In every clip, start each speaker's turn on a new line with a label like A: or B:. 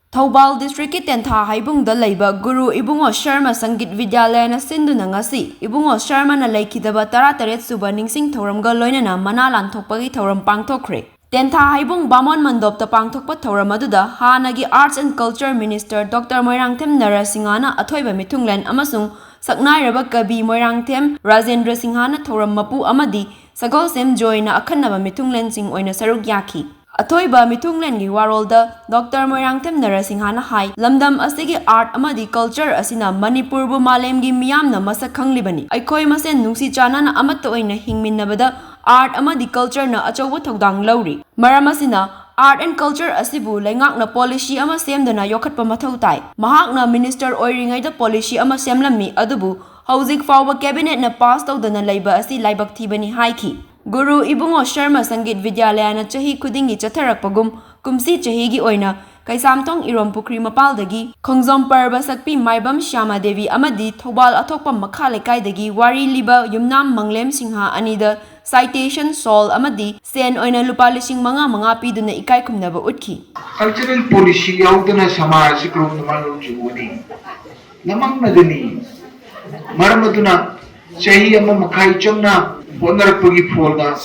A: Thobal District ki Tentha Haibung da Laiba Guru Ibungo Sharma Sangit Vidyalaya na Sinduna ngasi Ibungo Sharma na Laikidaba Tarataret Suba Ningsing Thoramga Loinana Mana Lanthokpagi Thoram Pangthokre. Tentha Haibung Bamon Mandop ta Pangthokpa Thoram aduda Hanagi Arts and Culture Minister Dr. Moirangthem Narasingana Athoiba Mithunglen amasung Saknairaba Kabi Moirangthem Rajendra Singhana Thoram Mapu amadi Sagolsem Joy na Akhanaba Mithunglen Sing oina saruk yaki. Athoiba Mithunglen gi warolda Dr. Moirangthem Narasinghana hai lamdam asigi art amadi culture asina Manipur bu malem gi miyamna masak khanglibani aikoi masen nungsi chanana amatta oina hingminnabada art amadi culture na achobu thogdang lauri maram asina art and culture asibu laingakna policy ama semdana yokhatpa mathau tai mahakna minister oiringai da policy ama semlammi adubu hauzik fawba cabinet na pass tawdana laiba asi laibak thibani haiki Guru Ibungo Sharma Sangit Vidyalaya na chahi khudingi chatharakpagum kumsi chahi gi oina Kaisamtong Irom Pukri Mapaldagi Khongjom Parba Sakpi Maibam Shyama Devi amadi Thobal Athokpa Makha Lekaidagi Wari Liba Yumnam Manglem Singha anida citation sol amadi sen oina lupa lising manga piduna ikai khumnaba utki
B: cultural policy yaudana samaj sikrom namalo juwani namang nadani maramaduna chahi amma makhai chamna Honorable Folda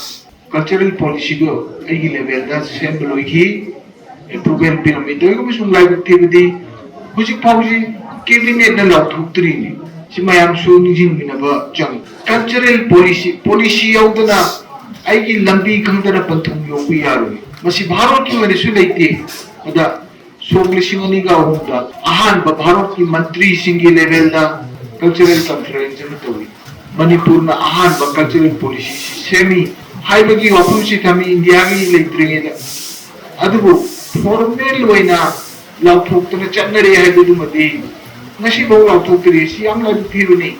B: cultural policy go ai level da semblo ki improvement pyramid go misung live activity hujik pauji cabinet na law thukri ni simayam su nijing binaba chang cultural policy yaudana ai gi lambi khangdana panthum yogu yaro masi bharat ki mane su leite oda soglisingani ga hunda ahan ba bharat ki mantri singi level da cultural conference na tawi Manipur na ahan ba cultural policy semi haibagi wapumsi thami India gi leitringe adubu formal waina lauthok tana channare haidu madi ngasi bo lauthok tri siam la thiruni